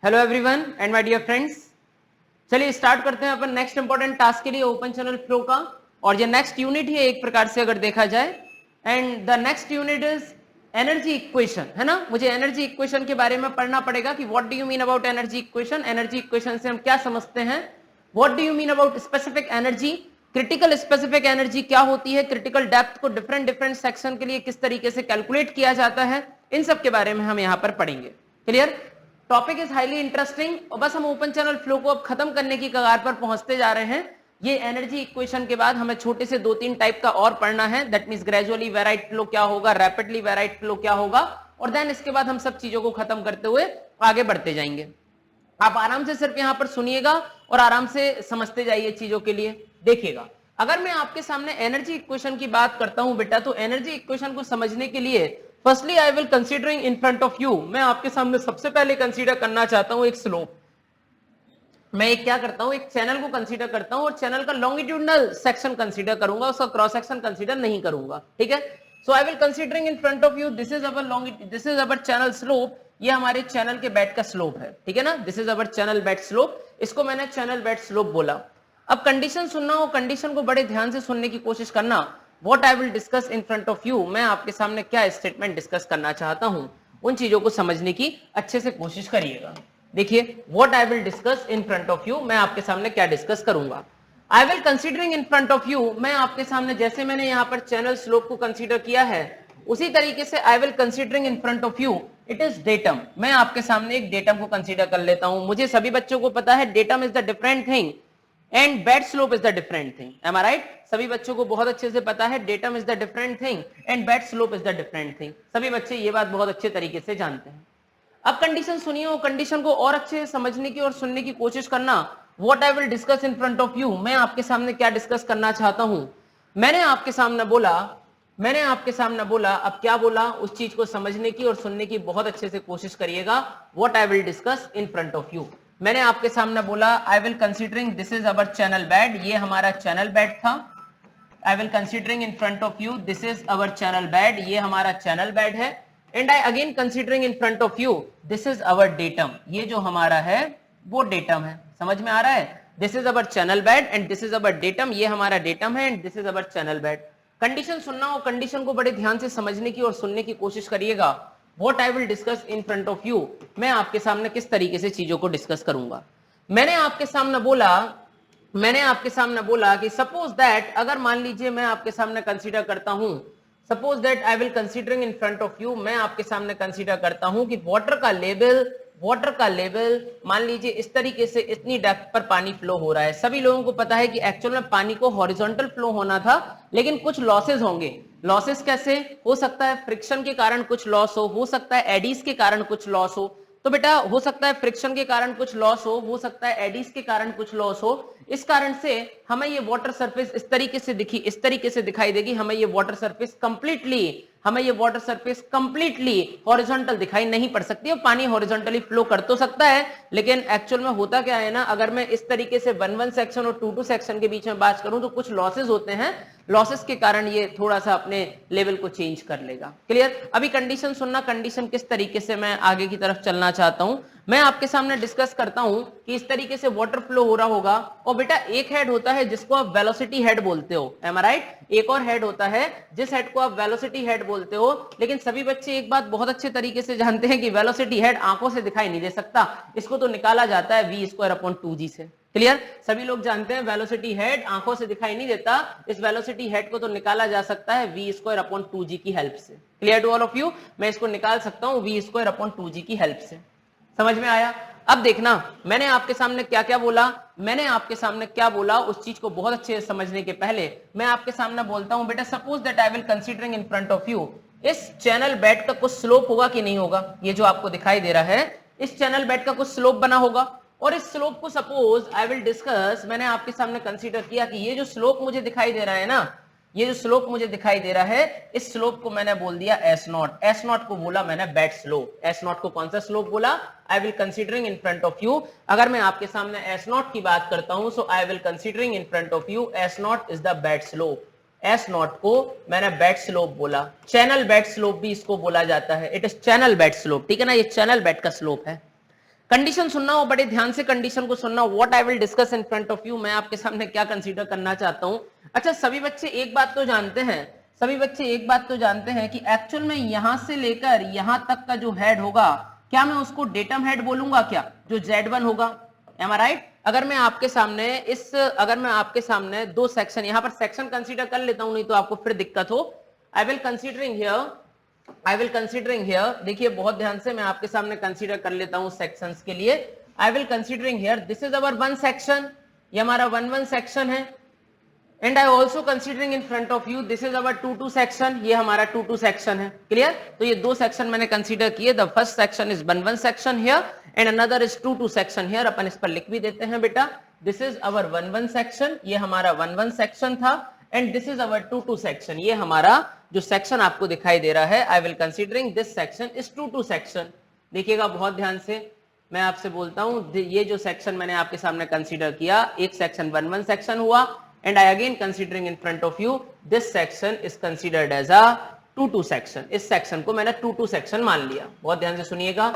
Hello everyone and my dear friends, चलिए start करते हैं अपन नेक्स्ट इंपॉर्टेंट टास्क के लिए ओपन चैनल फ्लो का। और ये नेक्स्ट यूनिट ही एक प्रकार से अगर देखा जाए, and the next unit is energy equation, है ना। मुझे एनर्जी इक्वेशन के बारे में पढ़ना पड़ेगा कि what do you mean about energy equation. Energy equation से हम क्या समझते हैं, what do you mean about specific energy, critical specific energy क्या होती है, क्रिटिकल डेप्थ को डिफरेंट डिफरेंट सेक्शन के लिए किस तरीके से कैलकुलेट किया जाता है, इन सब के बारे में हम यहाँ पर पढ़ेंगे। Clear? Topic is highly interesting और बस हम ओपन चैनल फ्लो को अब खत्म करने की कगार पर पहुंचते जा रहे हैं। ये एनर्जी इक्वेशन के बाद हमें छोटे से 2-3 टाइप का और पढ़ना है। That means gradually varied flow क्या होगा, रैपिडली वेराइड फ्लो क्या होगा, और देन इसके बाद हम सब चीजों को खत्म करते हुए आगे बढ़ते जाएंगे। आप आराम से सिर्फ यहां पर सुनिएगा और आराम से समझते जाइए चीजों के लिए। देखिएगा, अगर मैं आपके सामने एनर्जी इक्वेशन की बात करता हूं बेटा, तो एनर्जी इक्वेशन को समझने के लिए firstly I will considering in front of you, मैं आपके सामने सबसे पहले कंसीडर करना चाहता हूं एक स्लोप। मैं एक क्या करता हूं, एक चैनल को कंसीडर करता हूं और चैनल का लॉन्गिट्यूडनल सेक्शन कंसीडर करूंगा, उसका क्रॉस सेक्शन कंसीडर नहीं करूंगा। ठीक है, so I will considering in front of you this is our channel slope. ये हमारे चैनल के बेड का स्लोप है, ठीक है ना। This is our channel bed slope, इसको मैंने चैनल बेड स्लोप बोला। अब कंडीशन सुनना हो, कंडीशन को बड़े ध्यान से सुनने की कोशिश करना। What I will discuss in front of you, मैं आपके सामने क्या स्टेटमेंट डिस्कस करना चाहता हूं, उन चीजों को समझने की अच्छे से कोशिश करिएगा। देखिए, what I will discuss in front of you, मैं आपके सामने क्या डिस्कस करूंगा। आई will considering in front of you, मैं आपके सामने जैसे मैंने यहां पर चैनल स्लोप को कंसीडर किया है उसी तरीके से आई will considering in front of you it is datum. मैं आपके सामने एक डेटम को कंसीडर कर लेता हूं। मुझे सभी बच्चों को पता है datum is the different thing and bed slope is the different thing. Am I right? सभी बच्चों को बहुत अच्छे से पता है datum is the different thing and bed slope is the different thing. सभी बच्चे ये बात बहुत अच्छे तरीके से जानते हैं। अब कंडीशन सुनिए और कंडीशन को और अच्छे से समझने की और सुनने की कोशिश करना। What I will discuss in front of you, मैं आपके सामने क्या डिस्कस करना चाहता हूं। मैंने आपके सामने बोला, अब क्या बोला उस चीज को समझने की और सुनने की बहुत अच्छे से कोशिश करिएगा। What I will discuss in front of you, मैंने आपके सामने बोला I will considering this is our channel bed, ये हमारा चैनल बेड था। आई will considering in front of you this is our channel bed, ये हमारा चैनल बेड है। And I again considering in front of you this is our datum, ये जो हमारा है वो डेटम है। समझ में आ रहा है? This is our channel bed and this is our datum, ये हमारा डेटम है and this is our channel bed. Condition सुनना हो, कंडीशन को बड़े ध्यान से समझने की और सुनने की कोशिश करिएगा। What I will discuss in front of you, मैं आपके सामने किस तरीके से चीजों को डिस्कस करूंगा। मैंने आपके सामने बोला कि सपोज दैट, अगर मान लीजिए मैं आपके सामने कंसीडर करता हूं, suppose that I will considering in front of you, मैं आपके सामने कंसीडर करता हूं कि वाटर का लेवल मान लीजिए इस तरीके से इतनी डेप्थ पर पानी फ्लो हो रहा है। सभी लोगों को पता है कि एक्चुअल में पानी को हॉरिजॉन्टल फ्लो होना था, लेकिन कुछ लॉसेस होंगे। लॉसेस कैसे हो सकता है? फ्रिक्शन के कारण कुछ लॉस हो सकता है एडीज के कारण कुछ लॉस हो। तो बेटा हो सकता है फ्रिक्शन के कारण कुछ लॉस हो सकता है एडीज के कारण कुछ लॉस हो। इस कारण से हमें ये वाटर सरफेस इस तरीके से दिखाई देगी। हमें ये वाटर सरफेस कंप्लीटली हॉरिजॉन्टल दिखाई नहीं पड़ सकती है। पानी हॉरिजॉन्टली फ्लो कर तो सकता है, लेकिन एक्चुअल में होता क्या है ना, अगर मैं इस तरीके से 1-1 सेक्शन और 2-2 सेक्शन के बीच में बात करूं तो कुछ लॉसेस होते हैं। लॉसेस के कारण ये थोड़ा सा अपने लेवल को चेंज कर लेगा। क्लियर? अभी कंडीशन सुनना, कंडीशन किस तरीके से मैं आगे की तरफ चलना चाहता हूं। मैं आपके सामने डिस्कस करता हूं कि इस तरीके से वाटर फ्लो हो रहा होगा और बेटा एक हेड होता है जिसको आप वेलोसिटी हेड बोलते हो। M I right? एक और हेड होता है जिस हेड को आप वेलोसिटी हेड बोलते हो। लेकिन सभी बच्चे एक बात बहुत अच्छे तरीके से जानते हैं कि वेलोसिटी हेड आंखों से दिखाई नहीं दे सकता, इसको तो निकाला जाता है v²/2g से। क्लियर? सभी लोग जानते हैं वेलोसिटी हेड आंखों से दिखाई नहीं देता, इस वेलोसिटी हेड को तो निकाला जा सकता है v²/2g की हेल्प से। Clear to all of you? मैं इसको निकाल सकता हूं v²/2g की हेल्प से। समझ में आया? अब देखना, मैंने आपके सामने क्या क्या बोला उस चीज को बहुत अच्छे से समझने के पहले मैं आपके सामने बोलता हूं बेटा, suppose that I will considering in front of you, इस चैनल बेड का कुछ स्लोप होगा कि नहीं होगा। ये जो आपको दिखाई दे रहा है, इस चैनल बेड का कुछ स्लोप बना होगा और इस स्लोप को सपोज आई विल डिस्कस, मैंने आपके सामने कंसीडर किया कि ये जो स्लोप मुझे दिखाई दे रहा है ना, ये जो स्लोप मुझे दिखाई दे रहा है, इस स्लोप को मैंने बोल दिया S0 को बोला मैंने बेड स्लोप। S0 को कौन सा स्लोप बोला? I will considering in front of you. अगर मैं आपके सामने S0 की बात करता हूं, so I will considering in front of you S0 is the bed slope. S0 को मैंने बेड स्लोप बोला। चैनल बेड स्लोप भी इसको बोला जाता है, it is channel bed slope. ठीक है ना, ये चैनल बेड का स्लोप है। कंडीशन सुनना हो, बड़े ध्यान से कंडीशन को सुनना। What I will discuss in front of you, मैं आपके सामने क्या कंसीडर करना चाहता हूं। अच्छा, सभी बच्चे एक बात तो जानते हैं, सभी बच्चे एक बात तो जानते हैं कि एक्चुअल में यहां से लेकर यहां तक का जो हेड होगा, क्या मैं उसको डेटम हेड बोलूंगा क्या, जो Z1 होगा। M I right? अगर मैं आपके सामने दो सेक्शन, यहां पर सेक्शन कंसीडर कर लेता हूं, नहीं तो आपको फिर दिक्कत हो। आई विल कंसीडरिंग हियर, देखिए बहुत ध्यान से मैं आपके सामने कंसीडर कर लेता हूं सेक्शंस के लिए। आई will considering here, this is our one section, ये हमारा वन सेक्शन है। And I also considering in front of you, this is our 2 section, ये हमारा 2 सेक्शन है। क्लियर? तो ये 2 सेक्शन मैंने कंसीडर किए। The first section is 1 section here and another is 2 section here. अपन इस पर लिख भी देते हैं बेटा, दिस इज अवर 1 सेक्शन, ये हमारा 1 सेक्शन था, and this is our 2 section, ये हमारा जो सेक्शन आपको दिखाई दे रहा है। I will considering this section is 2 section. देखिएगा बहुत ध्यान से, मैं आपसे बोलता हूं, ये जो सेक्शन मैंने आपके सामने कंसीडर किया, एक सेक्शन 1 सेक्शन हुआ, and I again considering in front of you, this section is considered as a 2 section। इस सेक्शन को मैंने 2 सेक्शन मान लिया। बहुत ध्यान से सुनिएगा,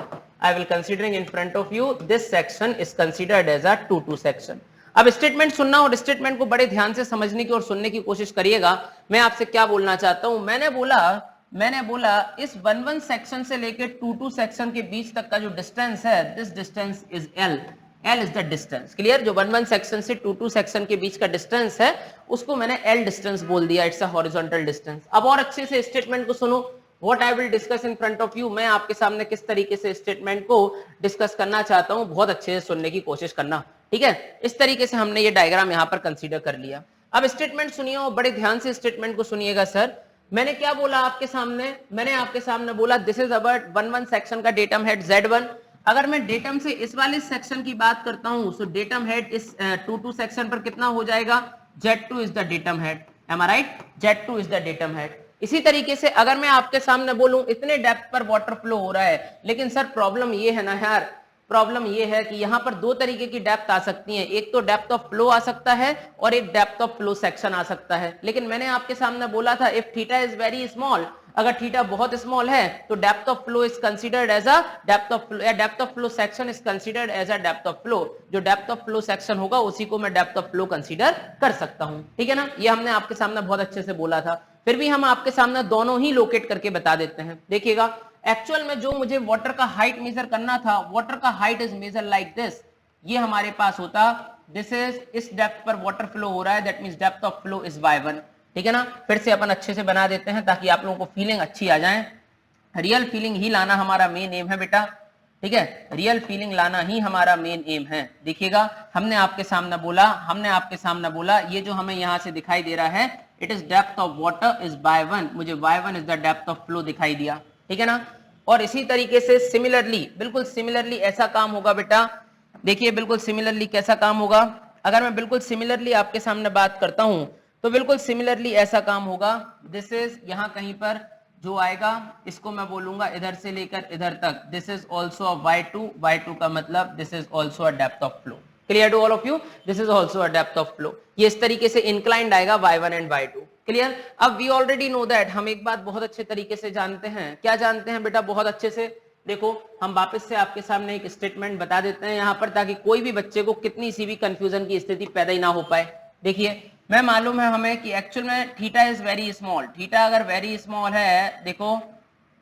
I will considering in front of you, this section is considered as a 2 section। अब स्टेटमेंट सुनना और स्टेटमेंट को बड़े ध्यान से समझने की और सुनने की कोशिश करिएगा। मैं आपसे क्या बोलना चाहता हूं, मैंने बोला इस 1 सेक्शन से लेकर 2 सेक्शन के बीच तक का जो डिस्टेंस है, this distance is L। L is the distance. Clear? जो 1 सेक्शन से 2 सेक्शन के बीच का डिस्टेंस है, उसको मैंने L डिस्टेंस बोल दिया। It's a horizontal distance. अब और अच्छे से स्टेटमेंट को सुनो। What I will discuss in front of you, मैं आपके सामने किस तरीके से स्टेटमेंट को डिस्कस करना चाहता हूं, बहुत अच्छे से सुनने की कोशिश करना। ठीक है? इस तरीके से हमने ये डायग्राम यहां पर कंसीडर कर लिया। अब स्टेटमेंट सुनिए और बड़े ध्यान से स्टेटमेंट को सुनिएगा। सर, मैंने क्या बोला आपके सामने, मैंने आपके सामने बोला दिस इज अवर 1 सेक्शन का डेटम हेड Z1। अगर मैं डेटम से इस वाले सेक्शन की बात करता हूं, सो डेटम हेड इस 2 सेक्शन पर कितना हो जाएगा, Z2 is the datum head. Am I right? Z2 is the datum head. इसी तरीके से अगर मैं आपके सामने बोलूं इतने डेप्थ पर वाटर फ्लो हो रहा है, लेकिन सर प्रॉब्लम ये है ना यार, प्रॉब्लम ये है कि यहां पर 2 तरीके की डेप्थ आ सकती है, एक तो डेप्थ ऑफ फ्लो आ सकता है और एक डेप्थ ऑफ फ्लो सेक्शन आ सकता है। लेकिन मैंने आपके सामने बोला था, if theta is very small, अगर थीटा बहुत स्मॉल है तो depth of flow is considered as a depth of flow, या depth of flow section is considered as a depth of flow. जो डेप्थ ऑफ फ्लो सेक्शन होगा उसी को मैं डेप्थ ऑफ फ्लो कंसीडर कर सकता हूं। ठीक है ना? ये हमने आपके सामने बहुत अच्छे से बोला था। फिर भी हम आपके सामने दोनों ही लोकेट करके बता देते हैं। देखिएगा, एक्चुअल में जो मुझे वाटर का हाइट मेजर करना था, वाटर का height is measure like this. ये हमारे पास होता, दिस इज, इस डेप्थ पर वाटर फ्लो हो रहा है, that means depth of flow is y1। ठीक है ना? फिर से अपन अच्छे से बना देते हैं ताकि आप लोगों को फीलिंग अच्छी आ जाए। रियल फीलिंग ही लाना हमारा मेन एम है बेटा। ठीक है? रियल फीलिंग लाना ही हमारा मेन एम है। देखिएगा, हमने आपके सामने बोला ये जो हमें यहां से दिखाई दे रहा है, it is depth of water is y1, मुझे y1 is the depth of flow दिखाई दिया। ठीक है ना? और इसी तरीके से सिमिलरली, बिल्कुल सिमिलरली ऐसा काम होगा बेटा। देखिए बिल्कुल सिमिलरली कैसा काम होगा, अगर मैं बिल्कुल सिमिलरली आपके सामने बात करता हूं तो बिल्कुल सिमिलरली ऐसा काम होगा। दिस इज, यहां कहीं पर जो आएगा इसको मैं बोलूंगा इधर से लेकर इधर तक, this is also a y2 का मतलब this is also a depth of flow. Clear to all of you? This is also a depth of flow. ये इस तरीके से इंक्लाइंड आएगा y1 एंड y2। क्लियर? अब वी ऑलरेडी नो दैट, हम एक बात बहुत अच्छे तरीके से जानते हैं। क्या जानते हैं बेटा? बहुत अच्छे से। देखो, हम वापस से आपके सामने एक स्टेटमेंट बता देते हैं यहां पर, ताकि कोई भी बच्चे को कितनी सी भी कंफ्यूजन की स्थिति पैदा ही ना हो पाए। देखिए, मैं मालूम है हमें कि एक्चुअल में theta is very small. Theta अगर वेरी स्मॉल है, देखो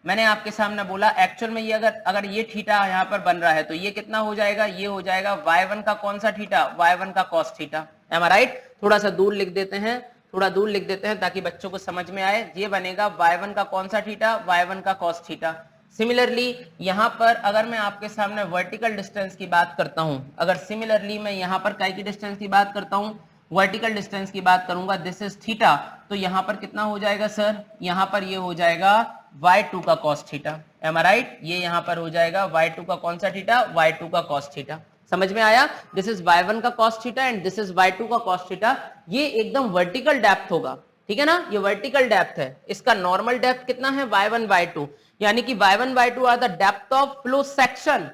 मैंने आपके सामने बोला एक्चुअल में ये अगर ये थीटा यहाँ पर बन रहा है तो ये कितना हो जाएगा, ये हो जाएगा y1 का कौन सा थीटा, y1 का cos theta. M I right? थोड़ा सा दूर लिख देते हैं, थोड़ा दूर लिख देते हैं ताकि बच्चों को समझ में आए। ये बनेगा y1 का कौन सा थीटा, y1 का cos थीटा। सिमिलरली यहाँ पर अगर मैं आपके सामने वर्टिकल डिस्टेंस की बात करता हूँ, अगर सिमिलरली मैं यहाँ पर काय की डिस्टेंस की बात करता हूँ, वर्टिकल डिस्टेंस की बात करूंगा, दिस इज थीटा, तो यहाँ पर कितना हो जाएगा सर, यहाँ पर ये हो जाएगा y2 का cos theta. M I right? ये यहाँ पर हो जाएगा y2 का कौन सा थीटा, y2 का cos थीटा। समझ में आया? दिस इज y1 का cos theta and this is y2 का cos थीटा। ये एकदम वर्टिकल डेप्थ होगा। ठीक है ना? ये वर्टिकल डेप्थ है। इसका नॉर्मल डेप्थ कितना है, y1 y2, यानी कि y1 y2 are the depth of flow section.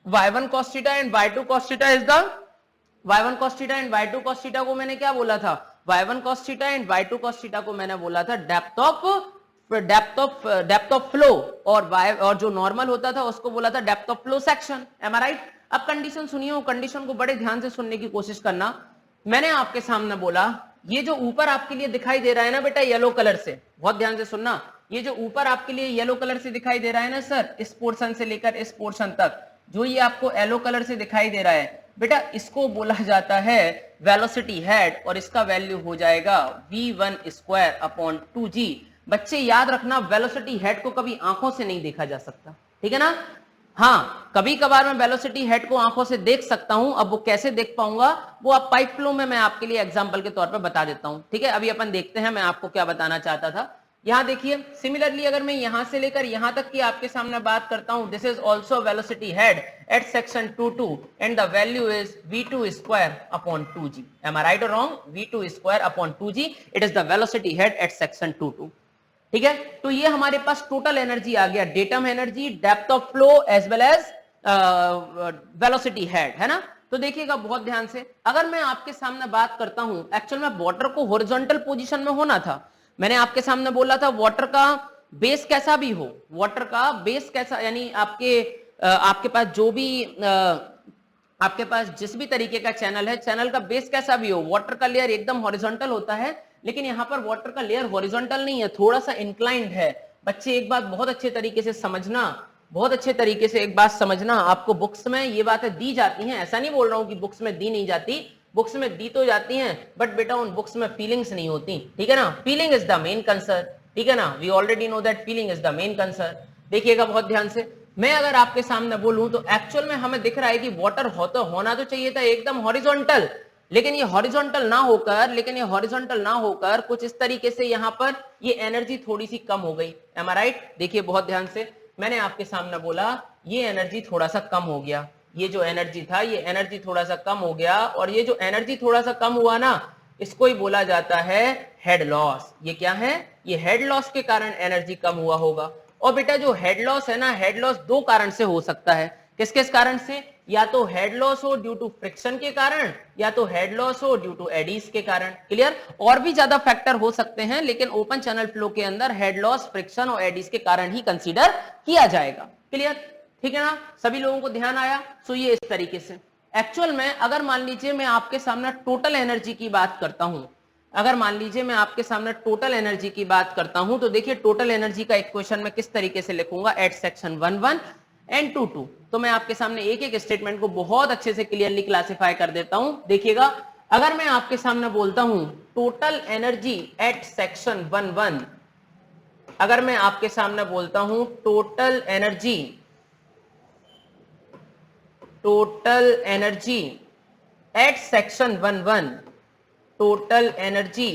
y1 cos theta and y2 cos theta is the, y1 cos theta and y2 cos theta को मैंने क्या बोला था, y1 cos theta and y2 cos theta को मैंने बोला था depth of depth of flow, और जो नॉर्मल होता था उसको बोला था depth of flow section. Am I right? अब कंडीशन सुनिए, वो कंडीशन को बड़े ध्यान से सुनने की कोशिश करना। मैंने आपके सामने बोला ये जो ऊपर आपके लिए दिखाई दे रहा है ना बेटा येलो कलर से, बहुत ध्यान से सुनना, ये जो ऊपर आपके लिए येलो कलर से दिखाई दे रहा है ना सर, इस पोर्शन से लेकर इस पोर्शन तक जो ये आपको येलो कलर से दिखाई दे रहा है बेटा, इसको बोला जाता है वेलोसिटी हेड, और इसका वैल्यू हो जाएगा v1 स्क्वायर अपॉन 2g। बच्चे याद रखना, वेलोसिटी हेड को कभी आंखों से नहीं देखा जा सकता, ठीक है ना? हाँ, कभी कभार मैं वेलोसिटी हेड को आंखों से देख सकता हूं। अब वो कैसे देख पाऊंगा, वो आप पाइप फ्लो में मैं आपके लिए एग्जांपल के तौर पे बता देता हूं, ठीक है? अभी अपन देखते हैं मैं आपको क्या बताना चाहता था। यहां देखिए, सिमिलरली अगर मैं यहां से लेकर यहां तक की आपके सामने बात करता हूं, this is also velocity head at section 2 and the value is v2 square upon 2g। Am I right और wrong? v2 square upon 2g, it is the velocity head at section 2। ठीक है, तो ये हमारे पास टोटल एनर्जी आ गया, datum energy, depth of flow as well as velocity head, है ना? तो देखिएगा बहुत ध्यान से, अगर मैं आपके सामने बात करता हूं, एक्चुअल में वाटर को हॉरिजॉन्टल पोजीशन में होना था। मैंने आपके सामने बोला था वाटर का बेस कैसा भी हो, वाटर का बेस कैसा, यानी आपके पास जो भी आपके पास जिस भी तरीके का चैनल है, चैनल का बेस कैसा भी हो, वाटर का लेयर एकदम हॉरिजॉन्टल होता है, लेकिन यहाँ पर वाटर का लेयर हॉरिजॉन्टल नहीं है, थोड़ा सा इंक्लाइंड है। बच्चे एक बात बहुत अच्छे तरीके से समझना, बहुत अच्छे तरीके से एक बात समझना, आपको बुक्स में ये बातें दी जाती हैं, ऐसा नहीं बोल रहा हूं कि बुक्स में दी नहीं जाती, बुक्स में दी तो जाती हैं, बट बेटा उन बुक्स में फीलिंग्स नहीं होती, ठीक है ना? Feeling is the main concern, ठीक है ना? We already know that feeling is the main concern. देखिएगा बहुत ध्यान से, मैं अगर आपके सामने बोलूं तो एक्चुअल में हमें दिख रहा है कि वाटर होना तो चाहिए था एकदम हॉरिजॉन्टल, लेकिन ये हॉरिजॉन्टल ना होकर कुछ इस तरीके से यहाँ पर ये एनर्जी थोड़ी सी कम हो गई। M I right? देखिए बहुत ध्यान से, मैंने आपके सामने बोला ये एनर्जी थोड़ा सा कम हो गया, ये जो एनर्जी था ये एनर्जी थोड़ा सा कम हो गया, और ये जो एनर्जी थोड़ा सा कम हुआ ना, इसको ही बोला जाता है हेड लॉस। ये क्या है? ये हेड लॉस के कारण एनर्जी कम हुआ होगा। और बेटा जो हेड लॉस है ना, हेड लॉस दो कारण से हो सकता है। किस किस कारण से? या तो हेड लॉस हो ड्यू टू फ्रिक्शन के कारण, या तो हेड लॉस हो ड्यू टू एडीज के कारण। क्लियर? और भी ज्यादा फैक्टर हो सकते हैं, लेकिन ओपन चैनल फ्लो के अंदर हेड लॉस, फ्रिक्शन और एडीज के कारण ही कंसीडर किया जाएगा। क्लियर? ठीक है ना? सभी लोगों को ध्यान आया? सो ये इस तरीके से एक्चुअल में, अगर मान लीजिए मैं आपके सामने टोटल एनर्जी की बात करता हूं, अगर मान लीजिए मैं आपके सामने टोटल एनर्जी की बात करता हूं, तो देखिए टोटल एनर्जी का इक्वेशन मैं किस तरीके से लिखूंगा एट सेक्शन 1 एंड 2। तो मैं आपके सामने एक एक स्टेटमेंट को बहुत अच्छे से क्लियरली क्लासिफाई कर देता हूं। देखिएगा, अगर मैं आपके सामने बोलता हूं टोटल एनर्जी एट सेक्शन 1, अगर मैं आपके सामने बोलता हूं total energy at section 1, total energy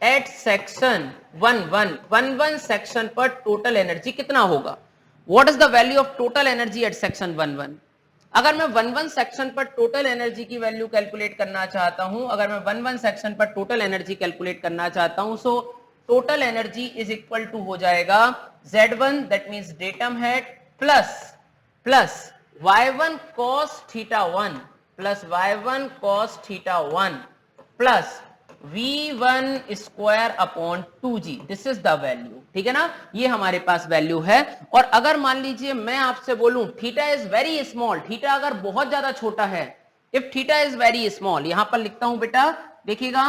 at section 1 section पर टोटल एनर्जी कितना होगा? What is the value of total energy at section 1? अगर मैं 1 सेक्शन पर टोटल एनर्जी की वैल्यू कैलकुलेट करना चाहता हूं, अगर मैं 1 सेक्शन पर टोटल एनर्जी कैलकुलेट करना चाहता हूं, so total energy is equal to हो जाएगा Z1, that means datum head, plus y1 cos θ1 plus y1 cos θ1 plus v1 square upon 2g। This is the value, ठीक है ना? ये हमारे पास वैल्यू है। और अगर मान लीजिए मैं आपसे बोलूं theta is very small, theta अगर बहुत ज्यादा छोटा है, if theta is very small, यहां पर लिखता हूं बेटा, देखिएगा,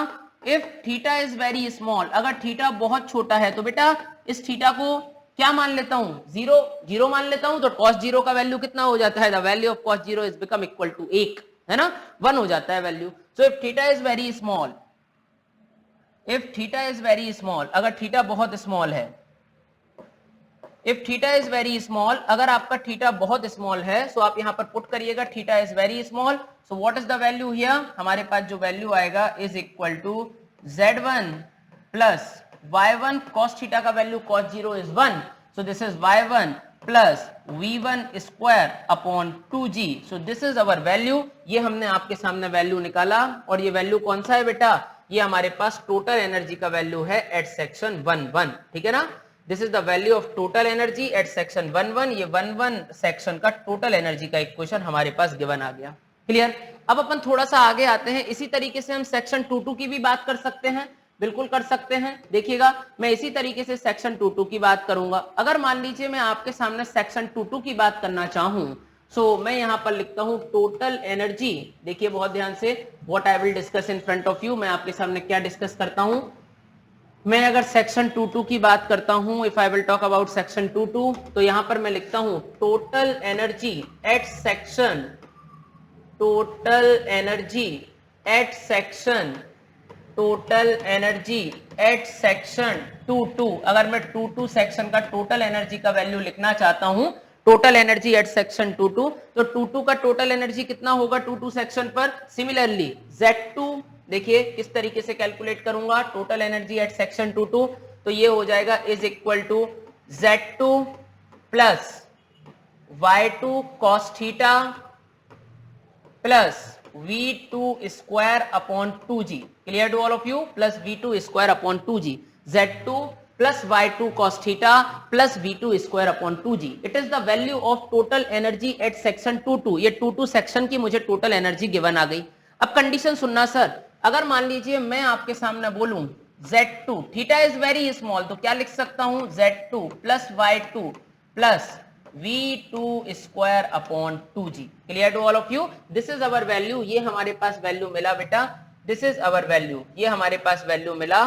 if theta is very small, अगर थीटा बहुत छोटा है तो बेटा इस थीटा को क्या मान लेता हूं? जीरो मान लेता हूं, तो cos 0 का वैल्यू कितना हो जाता है? The value of cos 0 is become equal to 1, है ना? 1 हो जाता है value. So if theta is very small, if theta is very small, अगर थीटा बहुत स्मॉल है, if theta is very small, अगर आपका थीटा बहुत स्मॉल है, सो आप यहां पर पुट करिएगा theta is very small. So what is the value here? हमारे पास जो वैल्यू आएगा is equal to Z1 plus y1 cos theta का value cos 0 is 1, so this is y1 plus v1 square upon 2g। So this is our value. ये हमने आपके सामने value निकाला, और ये वैल्यू कौन सा है बेटा? ये हमारे पास टोटल एनर्जी का वैल्यू है एट सेक्शन 1, ठीक है ना? This is the value of total energy at section 1, ये 1 सेक्शन का टोटल एनर्जी का इक्वेशन हमारे पास गिवन आ गया। क्लियर? अब अपन थोड़ा सा आगे आते हैं, इसी तरीके से हम सेक्शन 2 की भी बात कर सकते हैं। बिल्कुल कर सकते हैं। देखिएगा मैं इसी तरीके से सेक्शन 2.2 की बात करूंगा। अगर मान लीजिए मैं आपके सामने सेक्शन 2.2 की बात करना चाहूं, सो मैं यहां पर लिखता हूं टोटल एनर्जी। देखिए बहुत ध्यान से, what I will discuss in front of you, मैं आपके सामने क्या डिस्कस करता हूं। मैं अगर सेक्शन 2.2 की बात करता हूं, if I will talk about section 2.2, तो यहां पर मैं लिखता हूं total energy at section, total energy at section, total energy at section 2.2। अगर मैं 2.2 सेक्शन का टोटल एनर्जी का वैल्यू लिखना चाहता हूं, टोटल एनर्जी एट सेक्शन 2.2, तो 2.2 का टोटल एनर्जी कितना होगा 2.2 सेक्शन पर। सिमिलरली Z2, देखिए किस तरीके से कैलकुलेट करूंगा टोटल एनर्जी एट सेक्शन 2.2, तो ये हो जाएगा is equal to Z2 plus Y2 cos theta plus V2 square upon 2G, clear to all of you, plus V2 square upon 2G, Z2 plus Y2 cos theta plus V2 square upon 2G। It is the value of total energy at section 2.2। ये 2.2 section की मुझे total energy given आ गई। अब condition सुनना sir, अगर मान लीजिए मैं आपके सामने बोलूं Z2, theta is very small, तो क्या लिख सकता हूं Z2 plus Y2 plus V2 square upon 2G, clear to all of you. This is our value, ये हमारे पास वैल्यू मिला बेटा, दिस इज अवर वैल्यू, ये हमारे पास वैल्यू मिला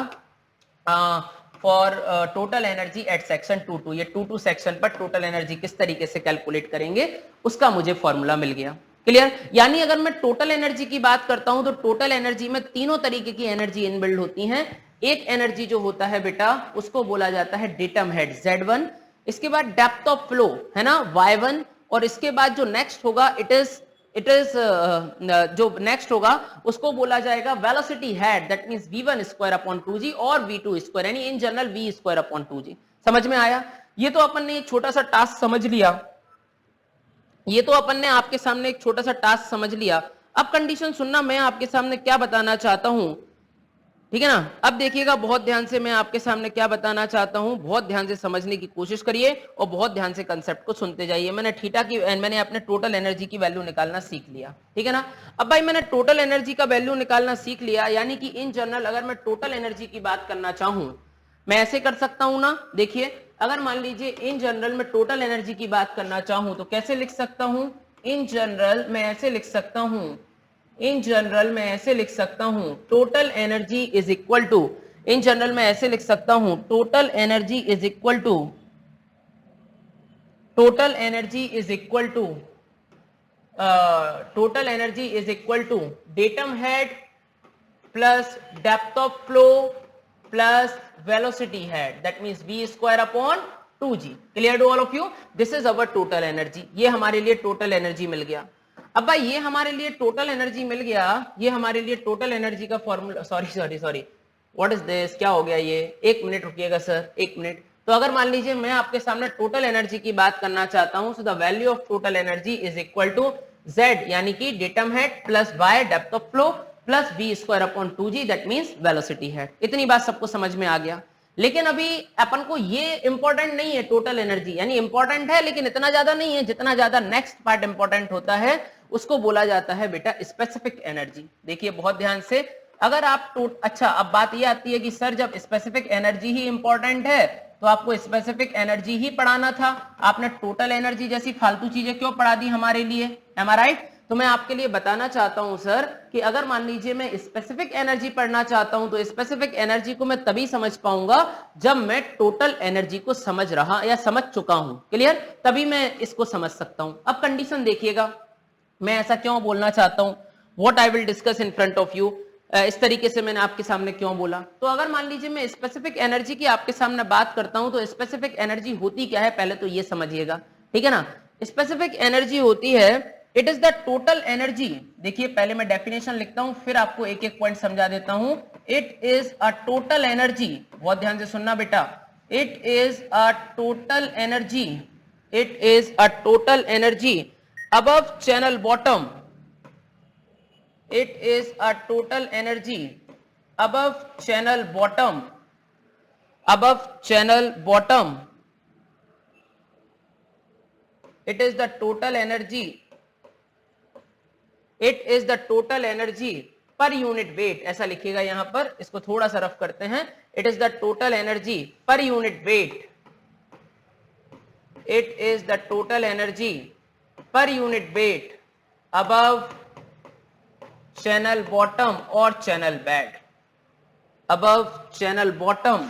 for total energy at section 2.2। ये 2.2 सेक्शन पर टोटल एनर्जी किस तरीके से कैलकुलेट करेंगे उसका मुझे फॉर्मूला मिल गया, क्लियर। यानी अगर मैं टोटल एनर्जी की बात करता हूं तो टोटल एनर्जी में तीनों तरीके की एनर्जी इनबिल्ड होती हैं। एक एनर्जी जो होता है बेटा उसको बोला जाता है डेटम हेड Z1, इसके बाद डेप्थ ऑफ फ्लो है ना Y1, और इसके बाद जो नेक्स्ट होगा इट इज जो नेक्स्ट होगा उसको बोला जाएगा velocity head, that means V1 square upon 2G और V2 स्क्वायर, यानी in general V square upon 2G। समझ में आया? ये तो अपन ने एक छोटा सा टास्क समझ लिया, ये तो अपन ने आपके सामने एक छोटा सा टास्क समझ लिया। अब कंडीशन सुनना, मैं आपके सामने क्या बताना चाहता हूं, ठीक है ना। अब देखिएगा बहुत ध्यान से, मैं आपके सामने क्या बताना चाहता हूं, बहुत ध्यान से समझने की कोशिश करिए और बहुत ध्यान से कंसेप्ट को सुनते जाइए। मैंने अपने टोटल एनर्जी की वैल्यू निकालना सीख लिया, ठीक है ना। अब भाई मैंने टोटल एनर्जी का वैल्यू निकालना सीख लिया, यानी कि इन जनरल अगर मैं टोटल एनर्जी की बात करना चाहूं, मैं ऐसे कर सकता हूं ना। देखिए अगर मान लीजिए इन जनरल में टोटल एनर्जी की बात करना चाहूं तो कैसे लिख सकता हूं, इन जनरल मैं ऐसे लिख सकता हूं, इन जनरल मैं ऐसे लिख सकता हूं total energy is equal to, in general मैं ऐसे लिख सकता हूं total energy is equal to, total energy is equal to total energy is equal to datum head plus depth of flow plus velocity head, that means v square upon 2G, clear to all of you. This is our total energy, ये हमारे लिए total energy मिल गया। अब भाई ये हमारे लिए total energy मिल गया, ये हमारे लिए टोटल एनर्जी का formula, sorry what is this, क्या हो गया ये, एक मिनट रुकिएगा सर, एक मिनट। तो अगर मान लीजिए मैं आपके सामने टोटल एनर्जी की बात करना चाहता हूं, so the value of total energy is equal to Z, यानी कि datum head plus Y depth of flow plus V square upon 2G, that means velocity head. इतनी बात सबको समझ में आ गया। लेकिन अभी अपन को ये इंपॉर्टेंट नहीं है टोटल एनर्जी, यानी इंपॉर्टेंट है लेकिन इतना ज्यादा नहीं है, जितना ज्यादा नेक्स्ट पार्ट इंपॉर्टेंट होता है उसको बोला जाता है बेटा स्पेसिफिक एनर्जी। देखिए बहुत ध्यान से, अगर आप अच्छा अब बात ये आती है कि सर जब स्पेसिफिक एनर्जी ही इंपॉर्टेंट है तो आपको स्पेसिफिक एनर्जी ही पढ़ाना था, आपने टोटल एनर्जी जैसी फालतू चीजें क्यों पढ़ा दी हमारे लिए, एम आई राइट। तो मैं आपके लिए बताना चाहता हूं सर कि अगर मान लीजिए मैं स्पेसिफिक एनर्जी पढ़ना चाहता हूं तो स्पेसिफिक एनर्जी को मैं तभी समझ पाऊंगा जब मैं टोटल एनर्जी को समझ रहा या समझ चुका हूं, क्लियर, तभी मैं इसको समझ सकता हूं। अब कंडीशन देखिएगा, मैं ऐसा क्यों बोलना चाहता हूं, what I will discuss in front of you, इस तरीके से मैंने आपके सामने क्यों बोला। तो अगर मान लीजिए मैं स्पेसिफिक एनर्जी की आपके सामने बात करता हूं तो स्पेसिफिक एनर्जी होती क्या है पहले तो ये समझिएगा, ठीक है ना। स्पेसिफिक एनर्जी होती है, it is the total energy, देखिए पहले मैं डेफिनेशन लिखता हूं फिर आपको एक एक पॉइंट समझा देता हूं। It is a total energy, बहुत ध्यान से सुनना बेटा, it is a total energy, it is a total energy above channel bottom, it is a total energy above channel bottom, above channel bottom, it is the total energy, it is the total energy पर unit wait, ऐसा लिखिएगा यहां पर, इसको थोड़ा सा rough करते हैं, it is the total energy per unit weight, it is the total energy per unit weight above channel bottom और channel bed, above channel bottom,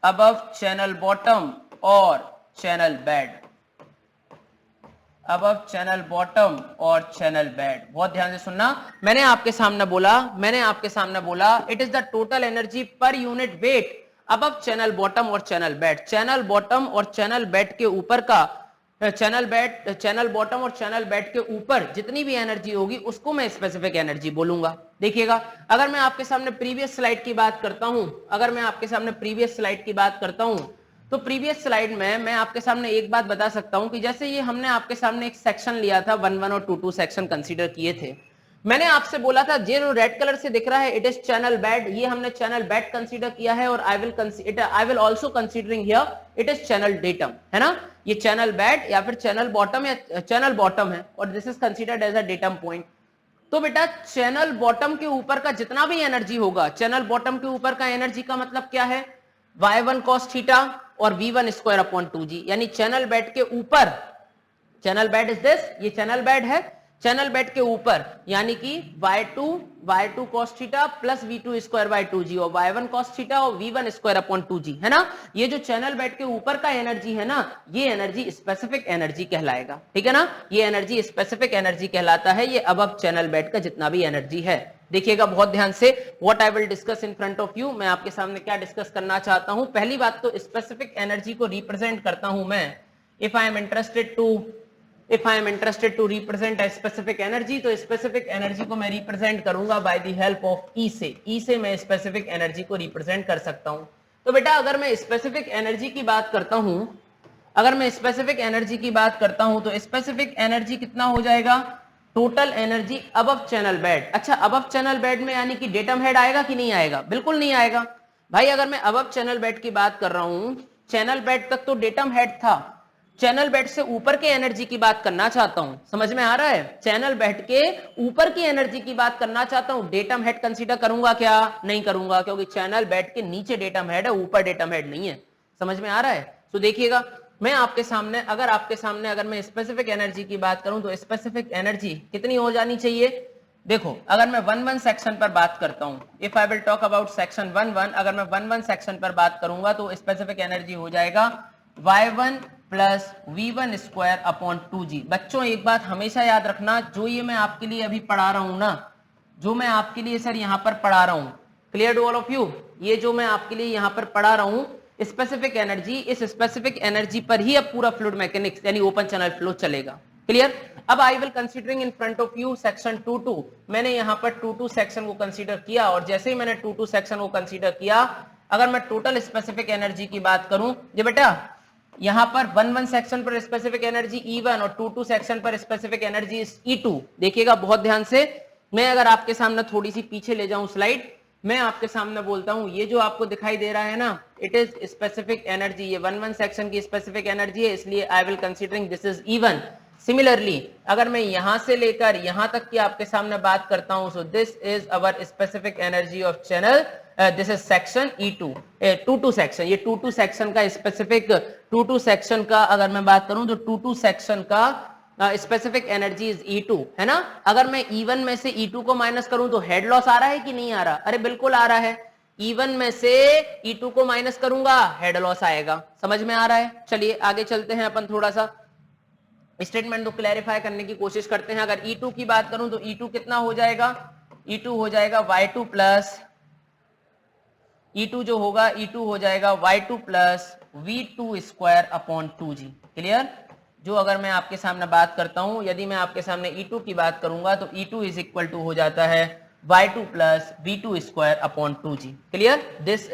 above channel bottom और channel bed, above channel bottom और channel bed. बहुत ध्यान से सुनना, मैंने आपके सामने बोला it is the total energy per unit weight above channel bottom और चैनल बेड। चैनल बॉटम और चैनल बेड के ऊपर का, चैनल बॉटम और चैनल बेड के ऊपर जितनी भी एनर्जी होगी उसको मैं स्पेसिफिक एनर्जी बोलूंगा। देखिएगा, अगर मैं आपके सामने प्रीवियस स्लाइड की बात करता हूं, तो प्रीवियस स्लाइड में मैं आपके सामने एक बात बता सकता हूं कि जैसे ये हमने आपके सामने एक सेक्शन लिया था, 1-1 और 2-2 सेक्शन कंसीडर किए थे। मैंने आपसे बोला था जो रेड कलर से दिख रहा है इट इज चैनल बेड, ये हमने चैनल बेड कंसीडर किया है, और I will also considering here it is channel datum, है ना। ये चैनल बेड या फिर चैनल बॉटम या चैनल बॉटम है, और this is considered as a datum point. तो बेटा चैनल बॉटम के ऊपर का जितना भी एनर्जी होगा, चैनल बॉटम के ऊपर का एनर्जी का मतलब क्या है, y1 cos थीटा और v1 स्क्वायर अपॉन 2g, यानी चैनल बेड के ऊपर, चैनल बेड इज दिस, ये चैनल बेड है, चैनल बेड के ऊपर यानी कि y2 cos theta plus v2 square by 2g और y1 cos थीटा और v1 स्क्वायर अपॉन 2g, है ना। ये जो चैनल बेड के ऊपर का एनर्जी है ना, ये एनर्जी स्पेसिफिक एनर्जी कहलाएगा, ठीक है ना। ये एनर्जी स्पेसिफिक एनर्जी कहलाता है, ये अबव चैनल बेड का जितना भी एनर्जी है। देखिएगा बहुत ध्यान से, what I will discuss in front of you, मैं आपके सामने क्या डिस्कस करना चाहता हूं। पहली बात तो स्पेसिफिक एनर्जी को रिप्रेजेंट करता हूं मैं, if I am interested to represent a specific energy, तो स्पेसिफिक एनर्जी को मैं रिप्रेजेंट करूंगा by the help of E से मैं स्पेसिफिक एनर्जी को रिप्रेजेंट कर सकता हूं। तो बेटा अगर मैं स्पेसिफिक एनर्जी की बात करता हूं, तो स्पेसिफिक एनर्जी कितना हो जाएगा, total energy above channel bed. अच्छा, अबव चैनल बेड में यानी कि डेटम हेड आएगा कि नहीं आएगा, बिल्कुल नहीं आएगा भाई। अगर मैं अबव चैनल बेड की बात कर रहा हूं, चैनल बेड तक तो डेटम हेड था, चैनल बेड से ऊपर के एनर्जी की बात करना चाहता हूं, समझ में आ रहा है, चैनल बेड के ऊपर की एनर्जी की बात करना चाहता हूं, डेटम हेड कंसीडर करूंगा क्या, नहीं करूंगा, क्योंकि चैनल बेड के नीचे डेटम हेड है, ऊपर डेटम हेड नहीं है, समझ में आ रहा है। तो देखिएगा, मैं आपके सामने अगर मैं स्पेसिफिक एनर्जी की बात करूं, तो स्पेसिफिक एनर्जी कितनी हो जानी चाहिए। देखो, अगर मैं 1-1 सेक्शन पर बात करता हूं, if I will talk about section 1-1, अगर मैं 1-1 सेक्शन पर बात करूंगा तो स्पेसिफिक एनर्जी हो जाएगा y1 plus v1 square upon 2g। बच्चों एक बात हमेशा याद रखना, जो ये मैं आपके लिए अभी पढ़ा रहा हूं ना, जो मैं आपके लिए सर यहां पर पढ़ा रहा हूं, clear to all of you, ये जो मैं आपके लिए यहां पर पढ़ा रहा हूं स्पेसिफिक एनर्जी, इस स्पेसिफिक एनर्जी पर ही अब पूरा फ्लूइड मैकेनिक्स यानी ओपन चैनल फ्लो चलेगा, क्लियर। अब आई will considering in front of you section 2-2, मैंने यहां पर 2-2 सेक्शन को कंसीडर किया, और जैसे ही मैंने 2-2 सेक्शन को कंसीडर किया, अगर मैं टोटल स्पेसिफिक एनर्जी की बात करूं, ये बेटा यहां पर 1-1 सेक्शन पर स्पेसिफिक एनर्जी E1 और 2-2 सेक्शन पर स्पेसिफिक एनर्जी E2। देखिएगा बहुत ध्यान से, मैं अगर आपके सामने थोड़ी सी पीछे ले जाऊं स्लाइड, मैं आपके सामने बोलता हूं, ये जो आपको दिखाई दे रहा है ना, इट इज स्पेसिफिक एनर्जी, ये 1-1 सेक्शन की स्पेसिफिक एनर्जी है, इसलिए आई will considering this is E1। Similarly अगर मैं यहां से लेकर यहां तक की आपके सामने बात करता हूं, सो this is our specific energy of channel, this is section E2, 2-2 section, ये 2-2 सेक्शन का स्पेसिफिक, 2-2 सेक्शन का अगर मैं बात करूं तो 2-2 सेक्शन का स्पेसिफिक एनर्जी इज E2, है ना। अगर मैं E1 में से E2 को माइनस करूं तो हेड लॉस आ रहा है कि नहीं आ रहा, अरे बिल्कुल आ रहा है, E1 में से E2 को माइनस करूंगा हेड लॉस आएगा, समझ में आ रहा है। चलिए आगे चलते हैं, अपन थोड़ा सा स्टेटमेंट को क्लैरिफाई करने की कोशिश करते हैं। अगर E2 की बात करूं तो E2 कितना हो जाएगा, E2 हो जाएगा y2 प्लस, E2 जो होगा E2 हो जाएगा y2 plus v2 square upon 2g, clear. जो अगर मैं आपके सामने बात करता हूं, यदि मैं आपके सामने E2 की बात करूंगा तो E2 इज इक्वल टू हो जाता है y2 plus v2 square upon 2g, clear. This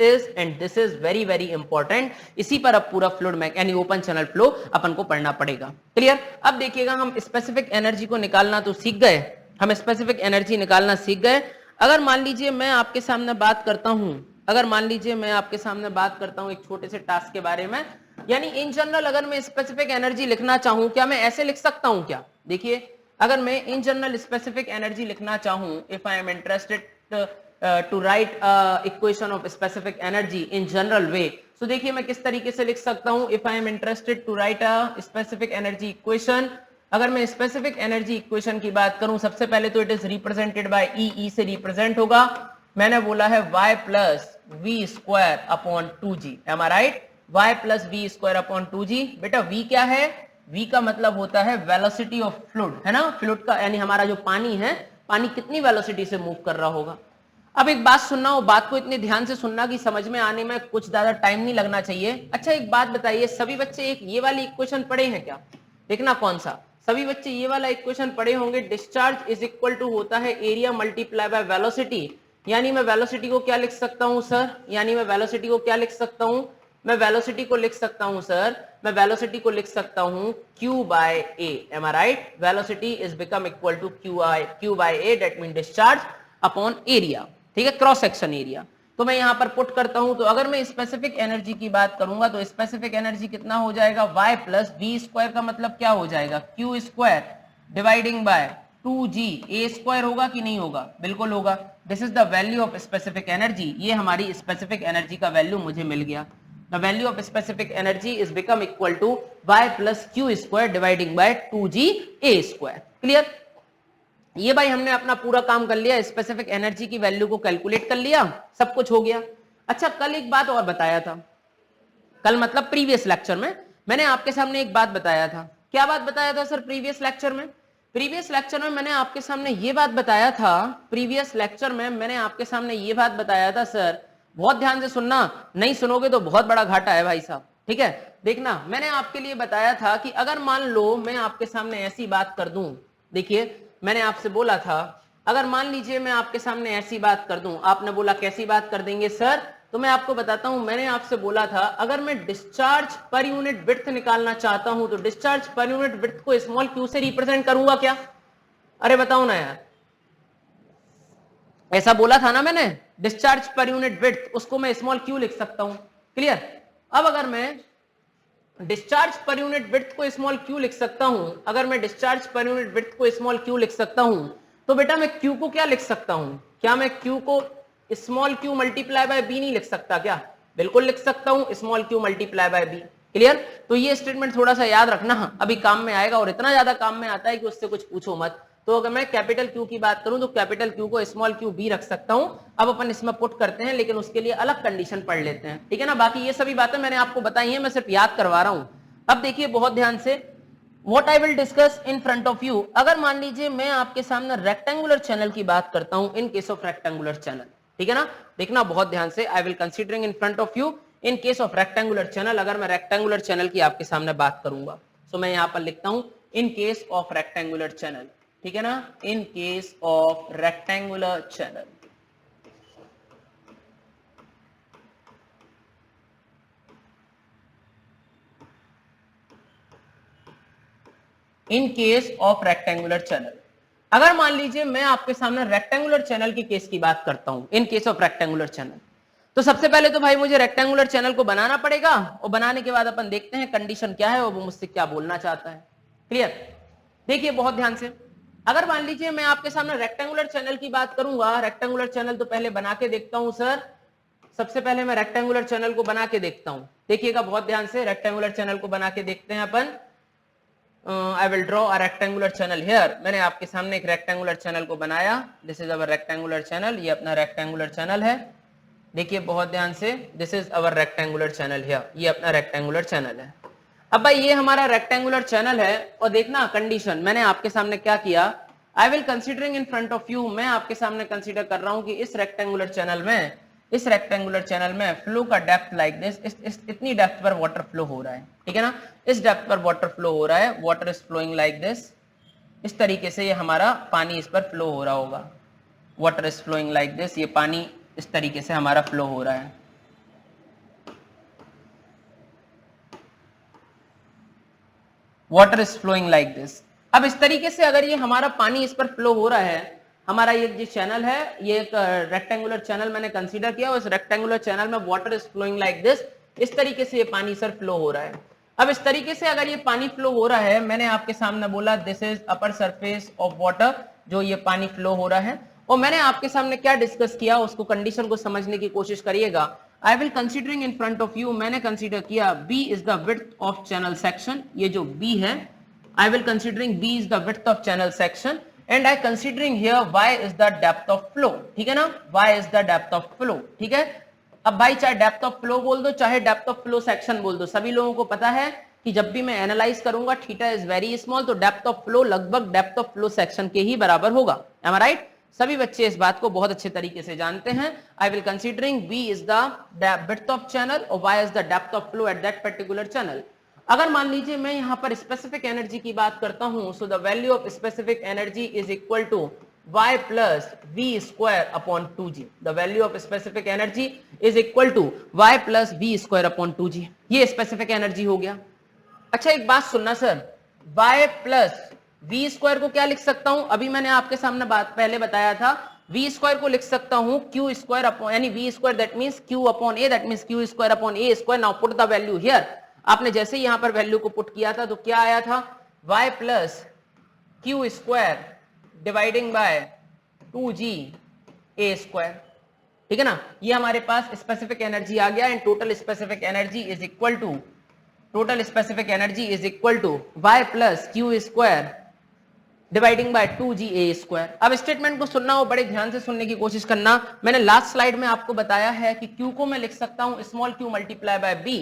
is very very important, इसी पर अब पूरा फ्लूइड में यानी ओपन चैनल फ्लो अपन को पढ़ना पड़ेगा, क्लियर। अब देखिएगा, हम स्पेसिफिक एनर्जी को निकालना तो सीख गए, हम स्पेसिफिक एनर्जी निकालना सीख गए। अगर मान लीजिए मैं आपके सामने बात करता हूं, एक छोटे से टास्क के बारे में, यानी इन जनरल अगर मैं स्पेसिफिक एनर्जी लिखना चाहूं, क्या मैं ऐसे लिख सकता हूं क्या, देखिए अगर मैं इन जनरल स्पेसिफिक एनर्जी लिखना चाहूं, if I am interested to write equation of specific energy in general way, तो देखिए मैं किस तरीके से लिख सकता हूं, if I am interested to write a specific energy equation. अगर मैं स्पेसिफिक एनर्जी इक्वेशन की बात करूं, सबसे पहले तो it is represented by E से रिप्रेजेंट होगा। मैंने बोला है y plus V square upon 2g, am I right, y plus V square upon 2g। बेटा v क्या है, v का मतलब होता है वेलोसिटी ऑफ फ्लूइड, है ना, फ्लूइड का यानी हमारा जो पानी है, पानी कितनी वेलोसिटी से मूव कर रहा होगा। अब एक बात सुनना, वो बात को इतने ध्यान से सुनना कि समझ में आने में कुछ ज्यादा टाइम नहीं लगना चाहिए। अच्छा एक बात बताइए, सभी बच्चे एक ये वाली इक्वेशन पढ़े हैं क्या? देखना कौन सा, सभी बच्चे ये वाला इक्वेशन पढ़े होंगे, डिस्चार्ज इज इक्वल टू होता है एरिया मल्टीप्लाई बाय वेलोसिटी। यानी मैं वेलोसिटी को क्या लिख सकता हूं सर, यानी मैं वेलोसिटी को क्या लिख सकता हूं, मैं वेलोसिटी को लिख सकता हूं सर, मैं वेलोसिटी को लिख सकता हूं q by a, am I right, velocity is become equal to q by a, that mean discharge upon area, ठीक है, क्रॉस सेक्शन एरिया। तो मैं यहां पर पुट करता हूं, तो अगर मैं स्पेसिफिक एनर्जी की बात करूंगा तो स्पेसिफिक एनर्जी कितना हो जाएगा, y प्लस वी स्क्वायर का मतलब क्या हो जाएगा, q square dividing by 2g, a square होगा कि नहीं होगा, बिल्कुल होगा। This is the value of specific energy, ये हमारी स्पेसिफिक एनर्जी का वैल्यू मुझे मिल गया। The value of specific energy is become equal to y plus q square dividing by 2g a square. Clear? ये भाई हमने अपना पूरा काम कर लिया, स्पेसिफिक एनर्जी की वैल्यू को कैलकुलेट कर लिया, सब कुछ हो गया। अच्छा कल एक बात और बताया था, कल मतलब प्रीवियस लेक्चर में मैंने आपके सामने एक बात बताया था। क्या बात बताया था सर प्रीवियस लेक्चर में? प्रीवियस लेक्चर में मैंने आपके सामने ये बात बताया था, प्रीवियस लेक्चर में मैंने आपके सामने ये बात बताया था सर, बहुत ध्यान से सुनना, नहीं सुनोगे तो बहुत बड़ा घाटा है भाई साहब, ठीक है। देखना मैंने आपके लिए बताया था कि अगर मान लो मैं आपके सामने ऐसी बात कर दूं, देखिए मैंने आपसे बोला था अगर मान लीजिए मैं आपके सामने ऐसी बात कर दूं, आपने बोला कैसी बात कर देंगे सर, तो मैं आपको बताता हूं, मैंने आपसे बोला था अगर मैं डिस्चार्ज पर यूनिट विड्थ निकालना चाहता हूं तो डिस्चार्ज पर यूनिट विड्थ को स्मॉल क्यू से रिप्रेजेंट करूंगा क्या? अरे बताओ ना यार, ऐसा बोला था ना मैंने, डिस्चार्ज पर यूनिट विड्थ उसको मैं स्मॉल क्यू लिख सकता हूं। क्लियर? अब अगर मैं डिस्चार्ज पर यूनिट विड्थ को स्मॉल क्यू लिख सकता हूं, अगर मैं डिस्चार्ज पर यूनिट विड्थ को स्मॉल क्यू लिख सकता हूं, तो बेटा मैं क्यू को क्या लिख सकता हूं, क्या मैं क्यू को small Q multiply by B नहीं लिख सकता क्या? बिल्कुल लिख सकता हूं, small Q multiply by B. Clear? तो ये स्टेटमेंट थोड़ा सा याद रखना, अभी काम में आएगा और इतना ज्यादा काम में आता है कि उससे कुछ पूछो मत। तो अगर मैं कैपिटल क्यू की बात करूं तो कैपिटल क्यू को स्मॉल क्यू बी रख सकता हूं। अब अपन इसमें पुट करते हैं, लेकिन उसके लिए अलग कंडीशन पढ़ लेते हैं, ठीक है ना। बाकी ये सभी बातें मैंने आपको बताई हैं, मैं सिर्फ याद करवा रहा हूं। अब देखिए बहुत ध्यान से, what I will discuss in front of you, अगर मान लीजिए मैं आपके सामने रेक्टेंगुलर चैनल की बात करता हूं, in case of rectangular channel, ठीक है ना, देखना बहुत ध्यान से, आई will considering in front of you in case of rectangular channel, अगर मैं रेक्टेंगुलर चैनल की आपके सामने बात करूंगा, तो मैं यहां पर लिखता हूं in case of rectangular channel, ठीक है ना, in case of rectangular channel. In case of rectangular channel, अगर मान लीजिए मैं आपके सामने रेक्टेंगुलर चैनल की केस की बात करता हूं, in case of rectangular channel, तो सबसे पहले तो भाई मुझे रेक्टेंगुलर चैनल को बनाना पड़ेगा, और बनाने के बाद अपन देखते हैं कंडीशन क्या है और वो मुझसे क्या बोलना चाहता है। क्लियर? देखिए बहुत ध्यान से, अगर मान लीजिए मैं आपके सामने रेक्टेंगुलर चैनल की बात करूंगा, रेक्टेंगुलर चैनल तो पहले बना के देखता हूं सर, सबसे पहले मैं रेक्टेंगुलर चैनल को बना के देखता हूं, देखिएगा बहुत ध्यान से, रेक्टेंगुलर चैनल को बना के देखते हैं अपन। I will draw a rectangular channel here, मैंने आपके सामने एक रेक्टेंगुलर चैनल को बनाया, this is our rectangular channel, ये अपना रेक्टेंगुलर चैनल है, देखिए बहुत ध्यान से, this is our rectangular channel here, ये अपना रेक्टेंगुलर चैनल है। अब भाई ये हमारा रेक्टेंगुलर चैनल है, और देखना कंडीशन मैंने आपके सामने क्या किया, I will considering in front of you, मैं आपके सामने कंसीडर कर रहा हूं कि इस रेक्टेंगुलर चैनल में, इस रेक्टेंगुलर चैनल में फ्लो का डेप्थ लाइक दिस, इतनी डेप्थ पर वाटर फ्लो हो रहा है, ठीक है ना, इस डेप्थ पर वाटर फ्लो हो रहा है, water is flowing like this, इस तरीके से ये हमारा पानी इस पर फ्लो हो रहा होगा, water is flowing like this, ये पानी इस तरीके से हमारा फ्लो हो रहा है। Water is flowing like this. अब इस तरीके से अगर ये हमारा पानी इस पर फ्लो हो रहा है, हमारा ये जो चैनल है, ये एक रेक्टेंगुलर चैनल मैंने कंसीडर किया, और इस रेक्टेंगुलर चैनल में water is flowing like this, इस तरीके से ये पानी सर फ्लो हो रहा है। अब इस तरीके से अगर ये पानी फ्लो हो रहा है, मैंने आपके सामने बोला this is upper surface of water, जो ये पानी फ्लो हो रहा है, और मैंने आपके सामने क्या डिस्कस किया उसको कंडीशन को समझने की कोशिश करिएगा। I will considering in front of you, मैंने कंसीडर किया B is the width of channel section, ये जो बी है, I will considering B is the width of channel section and I considering here Y is the depth of flow, ठीक है ना, Y is the depth of flow, ठीक है। अब भाई चाहे डेप्थ ऑफ फ्लो बोल दो चाहे डेप्थ ऑफ फ्लो सेक्शन बोल दो, सभी लोगों को पता है कि जब भी मैं एनालाइज करूंगा थीटा इज वेरी स्मॉल, तो डेप्थ ऑफ फ्लो लगभग डेप्थ ऑफ फ्लो सेक्शन के ही बराबर होगा। M I right? सभी बच्चे इस बात को बहुत अच्छे तरीके से जानते हैं। I will considering B is the width of channel और Y is the depth of flow at that particular channel. अगर मान लीजिए मैं यहां पर स्पेसिफिक एनर्जी की बात करता हूं, so the value of specific energy is equal to y plus v square upon 2g. The value of specific energy is equal to y plus v square upon 2g. ये specific energy हो गया। अच्छा एक बात सुनना sir, y plus v square को क्या लिख सकता हूं? अभी मैंने आपके सामने बात पहले बताया था, v square को लिख सकता हूं q square upon, यानी v square that means q upon a, that means q square upon a square. Now put the value here. आपने जैसे यहां पर वैल्यू को पुट किया था तो क्या आया था, y plus q square dividing by 2g a square, ठीक है ना। ये हमारे पास स्पेसिफिक एनर्जी आ गया and total specific energy is equal to y plus q square dividing by 2g a square. अब स्टेटमेंट को सुनना हो, बड़े ध्यान से सुनने की कोशिश करना। मैंने लास्ट स्लाइड में आपको बताया है कि q को मैं लिख सकता हूं small q multiply by b,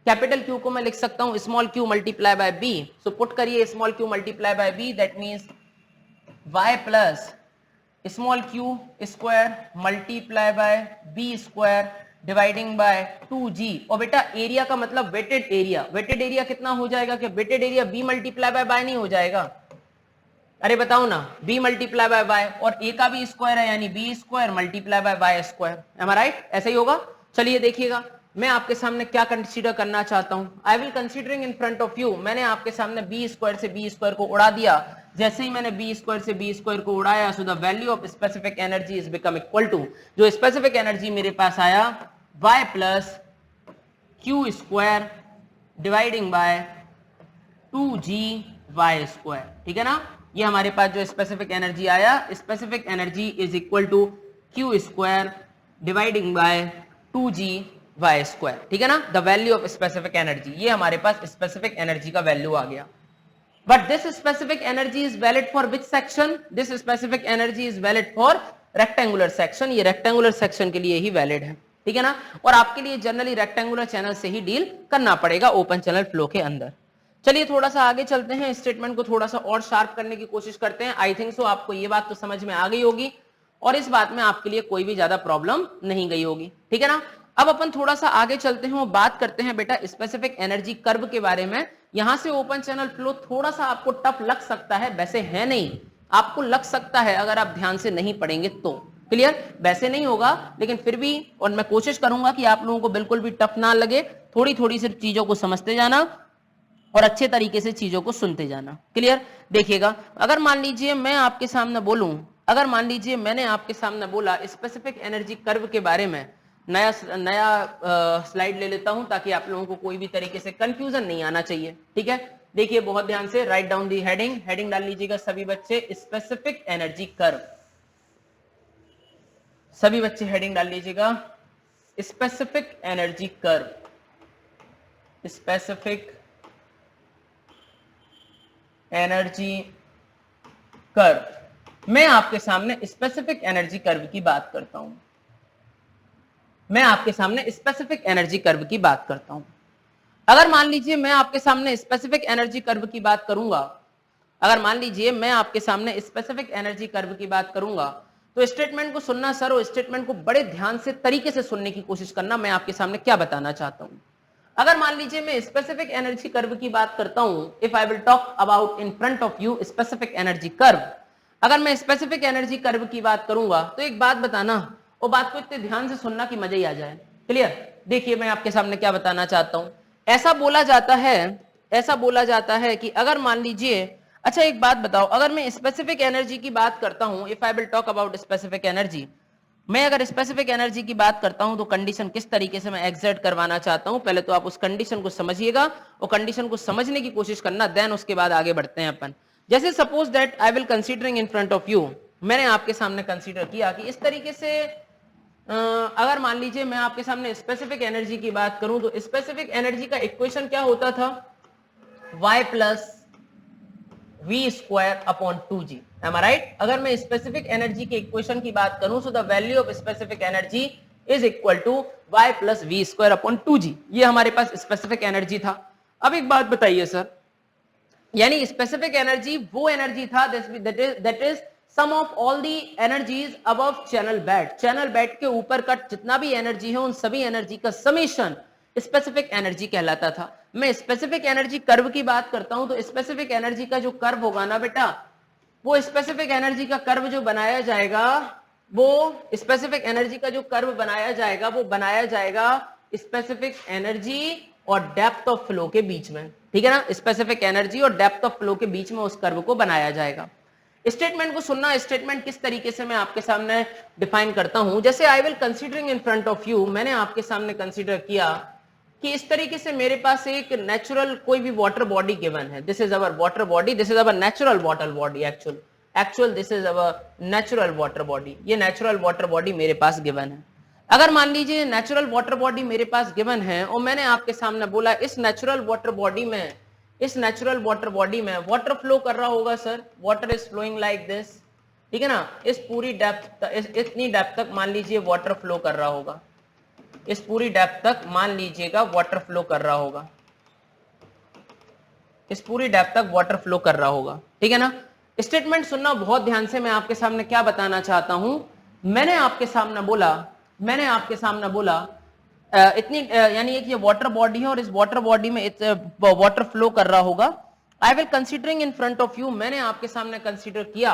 capital Q को मैं लिख सकता हूं small q multiply by b। So put करिए small q multiply by b, that means y plus small q square multiply by b square dividing by 2g। और बेटा area का मतलब वेटेड एरिया, वेटेड एरिया कितना हो जाएगा, कि wetted area b multiply by y नहीं हो जाएगा? अरे बताओ ना, b मल्टीप्लाई बाय y और a का भी स्क्वायर है यानी b square multiply by y square. Am I right? ऐसा ही होगा। चलिए देखिएगा मैं आपके सामने क्या कंसीडर करना चाहता हूं। I will considering in front of you, मैंने आपके सामने b स्क्वायर से b स्क्वायर को उड़ा दिया। जैसे ही मैंने b स्क्वायर से b स्क्वायर को उड़ाया, so the value of specific energy is become equal to, जो स्पेसिफिक एनर्जी मेरे पास आया y plus q square dividing by 2g y square, ठीक है ना। ये हमारे पास जो स्पेसिफिक एनर्जी आया, specific energy is equal to q square dividing by 2g y square, ठीक है ना। The value of specific energy, ये हमारे पास स्पेसिफिक एनर्जी का वैल्यू आ गया। But this specific energy is valid for which section? This specific energy is valid for rectangular section, ये रेक्टेंगुलर सेक्शन के लिए ही वैलिड है, ठीक है ना। और आपके लिए जनरली रेक्टेंगुलर चैनल से ही डील करना पड़ेगा ओपन चैनल फ्लो के अंदर। चलिए थोड़ा सा आगे चलते हैं, स्टेटमेंट को थोड़ा सा और शार्प करने की कोशिश करते हैं। आई थिंक सो आपको ये बात तो समझ में आ गई होगी और इस बात में आपके लिए कोई भी ज्यादा प्रॉब्लम नहीं गई होगी, ठीक है ना। अब अपन थोड़ा सा आगे चलते हैं और बात करते हैं बेटा स्पेसिफिक एनर्जी कर्व के बारे में। यहां से ओपन चैनल फ्लो थोड़ा सा आपको टफ लग सकता है, वैसे है नहीं, आपको लग सकता है अगर आप ध्यान से नहीं पढ़ेंगे तो। क्लियर? वैसे नहीं होगा लेकिन फिर भी, और मैं कोशिश करूंगा कि आप लोगों को बिल्कुल भी टफ ना लगे, थोड़ी थोड़ी सिर्फ चीजों को समझते जाना और अच्छे तरीके से चीजों को सुनते जाना। क्लियर? देखिएगा, अगर मान लीजिए मैं आपके सामने बोलूं, अगर मान लीजिए मैंने आपके सामने बोला स्पेसिफिक एनर्जी कर्व के बारे में, नया स्लाइड ले लेता हूं ताकि आप लोगों को कोई भी तरीके से कंफ्यूजन नहीं आना चाहिए, ठीक है। देखिए बहुत ध्यान से, write down the heading, heading डाल लीजिएगा सभी बच्चे, स्पेसिफिक एनर्जी कर्व। सभी बच्चे हेडिंग डाल लीजिएगा specific energy curve, specific energy curve. मैं आपके सामने स्पेसिफिक एनर्जी कर्व की बात करता हूं, मैं आपके सामने स्पेसिफिक एनर्जी कर्व की बात करता हूं। अगर मान लीजिए मैं आपके सामने स्पेसिफिक एनर्जी कर्व की बात करूंगा, अगर मान लीजिए मैं आपके सामने स्पेसिफिक एनर्जी कर्व की बात करूंगा, तो स्टेटमेंट को सुनना सर, और स्टेटमेंट को बड़े ध्यान से तरीके से सुनने की कोशिश करना। मैं आपके सामने क्या बताना चाहता हूं। अगर मान लीजिए मैं स्पेसिफिक एनर्जी कर्व की बात करता हूं, if I will talk about in front of you specific energy curve, अगर मैं स्पेसिफिक एनर्जी कर्व की बात करूंगा तो एक बात बताना, और बात को इतने ध्यान से सुनना कि मजा ही आ जाए। क्लियर? देखिए मैं आपके सामने क्या बताना चाहता हूं। ऐसा बोला जाता है कि अगर मान लीजिए, अच्छा एक बात बताओ, अगर मैं स्पेसिफिक एनर्जी की बात करता हूं, if I will talk about specific energy, मैं अगर स्पेसिफिक एनर्जी की बात करता हूं तो कंडीशन किस तरीके से मैं एग्जर्ट करवाना चाहता हूं, पहले तो आप उस कंडीशन को समझिएगा और कंडीशन को समझने की कोशिश करना, देन उसके बाद आगे बढ़ते हैं अपन। जैसे suppose that I will considering in front of you, मैंने आपके सामने कंसीडर किया कि इस तरीके से अगर मान लीजिए मैं आपके सामने स्पेसिफिक एनर्जी की बात करूं तो स्पेसिफिक एनर्जी का इक्वेशन क्या होता था, y plus V square upon 2g, am I right. अगर मैं स्पेसिफिक एनर्जी के इक्वेशन की बात करूं so the value of specific energy is equal to y plus V square upon 2g, ये हमारे पास स्पेसिफिक एनर्जी था। अब एक बात बताइए सर, यानी स्पेसिफिक एनर्जी वो एनर्जी था that is sum of all the energies above channel bed, channel bed के ऊपर का जितना भी एनर्जी है उन सभी एनर्जी का समेशन स्पेसिफिक एनर्जी कहलाता था। मैं स्पेसिफिक एनर्जी कर्व की बात करता हूं तो स्पेसिफिक एनर्जी का जो कर्व होगा ना बेटा, वो स्पेसिफिक एनर्जी का कर्व जो बनाया जाएगा, वो स्पेसिफिक एनर्जी का जो कर्व बनाया जाएगा वो बनाया जाएगा स्पेसिफिक एनर्जी और डेप्थ ऑफ फ्लो के बीच में, ठीक है ना। स्पेसिफिक एनर्जी और डेप्थ ऑफ फ्लो के बीच में उस कर्व को बनाया जाएगा। स्टेटमेंट को सुनना, स्टेटमेंट किस तरीके से मैं आपके सामने डिफाइन करता हूं। जैसे आई will considering in front of you, मैंने आपके सामने कंसीडर किया कि इस तरीके से मेरे पास एक नेचुरल कोई भी वाटर बॉडी गिवन है, this is our water body, this is our natural water body, actual this is our natural water body, ये नेचुरल वाटर बॉडी मेरे पास गिवन है। अगर मान लीजिए नेचुरल वाटर बॉडी मेरे पास गिवन है और मैंने आपके सामने बोला इस नेचुरल वाटर बॉडी में, इस नेचुरल वाटर बॉडी में वाटर फ्लो कर रहा होगा sir, water is flowing like this, ठीक है ना। इस पूरी डेप्थ, इतनी डेप्थ तक मान लीजिए वाटर फ्लो कर रहा होगा, इस पूरी डेप्थ तक मान लीजिएगा वाटर फ्लो कर रहा होगा, इस पूरी डेप्थ तक वाटर फ्लो कर रहा होगा, ठीक है ना। स्टेटमेंट सुनना बहुत ध्यान से, मैं आपके सामने क्या बताना चाहता हूं। मैंने आपके सामने बोला इतनी यानी एक ये वाटर बॉडी है और इस वाटर बॉडी में वाटर फ्लो कर रहा होगा। आई will considering in front of you, मैंने आपके सामने कंसीडर किया,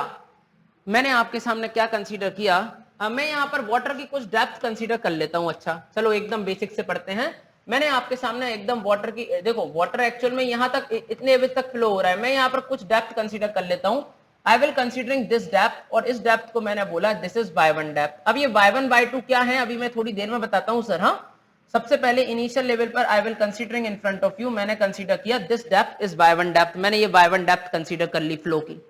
मैंने आपके सामने क्या कंसीडर किया, मैं यहां पर वाटर की कुछ डेप्थ कंसीडर कर लेता हूं। अच्छा चलो एकदम बेसिक से पढ़ते हैं। मैंने आपके सामने एकदम वाटर की, देखो वाटर एक्चुअल में यहां तक इतने एज तक फ्लो हो रहा है, मैं यहां पर कुछ डेप्थ कंसीडर कर लेता हूं। I will considering this depth, और इस डेप्थ को मैंने बोला दिस इज y1 डेप्थ। अब ये y1 y2 क्या है अभी मैं थोड़ी देर में बताता हूं सर। हाँ, सबसे पहले इनिशियल लेवल पर आई will considering in front of you, मैंने कंसीडर किया this depth is y1 depth, मैंने ये y1 डेप्थ कंसीडर कर ली फ्लो की।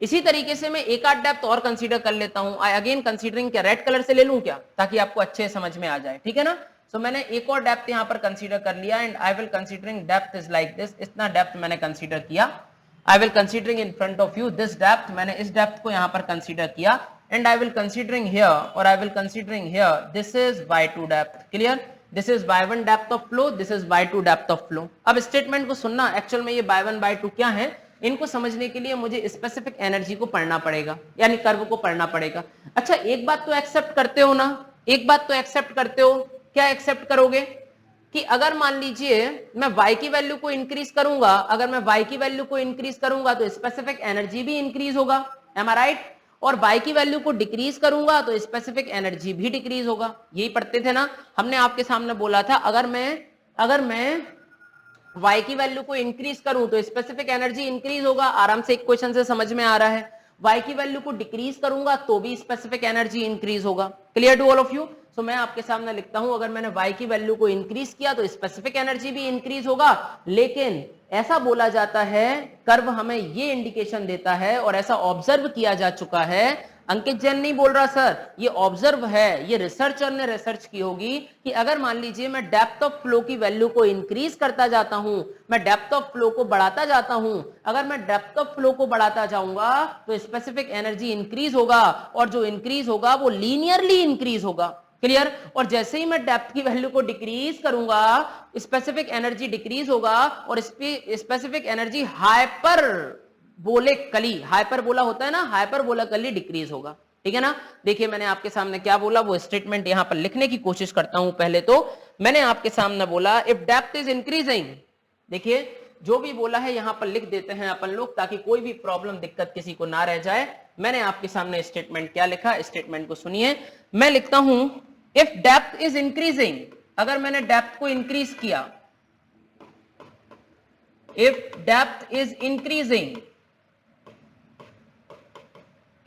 इसी तरीके से मैं एक आध डेप्थ और कंसीडर कर लेता हूं। आई अगेन कंसीडरिंग, क्या रेड कलर से ले लूं क्या, ताकि आपको अच्छे समझ में आ जाए, ठीक है ना। सो मैंने एक और डेप्थ यहां पर कंसीडर कर लिया and I will considering depth is like this, इतना डेप्थ मैंने कंसीडर किया। I will considering in front of you this depth, मैंने इस डेप्थ को यहां पर कंसीडर किया and I will considering here, और I will considering here this is y2 depth, clear. This is y1 depth of flow, this is y2 depth of flow. अब statement को सुनना, एक्चुअल में ये y1 y2 क्या है, इनको समझने के लिए मुझे स्पेसिफिक एनर्जी को पढ़ना पड़ेगा, यानी कर्व को पढ़ना पड़ेगा। अच्छा एक बात तो एक्सेप्ट करते हो ना, एक बात तो एक्सेप्ट करते हो, क्या एक्सेप्ट करोगे कि अगर मान लीजिए मैं y की वैल्यू को इंक्रीज करूंगा, अगर मैं y की वैल्यू को इंक्रीज करूंगा तो स्पेसिफिक एनर्जी भी इंक्रीज होगा, एम आई राइट। और y की वैल्यू को डिक्रीज करूंगा तो स्पेसिफिक एनर्जी भी डिक्रीज होगा। यही पढ़ते थे ना हमने, आपके सामने बोला था अगर मैं y की वैल्यू को इंक्रीज करूं तो स्पेसिफिक एनर्जी इंक्रीज होगा, आराम से इक्वेशन से समझ में आ रहा है। y की वैल्यू को डिक्रीज करूंगा तो भी स्पेसिफिक एनर्जी इंक्रीज होगा, clear to all of you. So मैं आपके सामने लिखता हूं, अगर मैंने y की वैल्यू को इंक्रीज किया तो स्पेसिफिक एनर्जी भी इंक्रीज होगा, लेकिन ऐसा बोला जाता है, कर्व हमें ये इंडिकेशन देता है और ऐसा ऑब्जर्व किया जा चुका है, अंकित जैन नहीं बोल रहा सर, ये ऑब्जर्व है, ये रिसर्चर ने रिसर्च की होगी कि अगर मान लीजिए मैं डेप्थ ऑफ फ्लो की वैल्यू को इंक्रीज करता जाता हूं, मैं डेप्थ ऑफ फ्लो को बढ़ाता जाता हूं, अगर मैं डेप्थ ऑफ फ्लो को बढ़ाता जाऊंगा तो स्पेसिफिक एनर्जी इंक्रीज होगा, और जो इंक्रीज होगा वो लीनियरली इंक्रीज होगा, क्लियर। और जैसे ही मैं डेप्थ की वैल्यू को डिक्रीज करूंगा स्पेसिफिक एनर्जी डिक्रीज होगा और स्पेसिफिक एनर्जी हाइपरबोलिकली, हाइपरबोला होता है ना, हाइपरबोलिकली डिक्रीज होगा, ठीक है ना। देखिए मैंने आपके सामने क्या बोला, वो स्टेटमेंट यहां पर लिखने की कोशिश करता हूं। पहले तो मैंने आपके सामने बोला इफ डेप्थ इज इंक्रीजिंग, देखिए जो भी बोला है यहां पर लिख देते हैं अपन लोग, ताकि कोई भी प्रॉब्लम दिक्कत किसी को ना रह जाए। मैंने आपके सामने स्टेटमेंट क्या लिखा, स्टेटमेंट को सुनिए। मैं लिखता हूं इफ डेप्थ इज इंक्रीजिंग, अगर मैंने डेप्थ को इंक्रीज किया, if depth is increasing,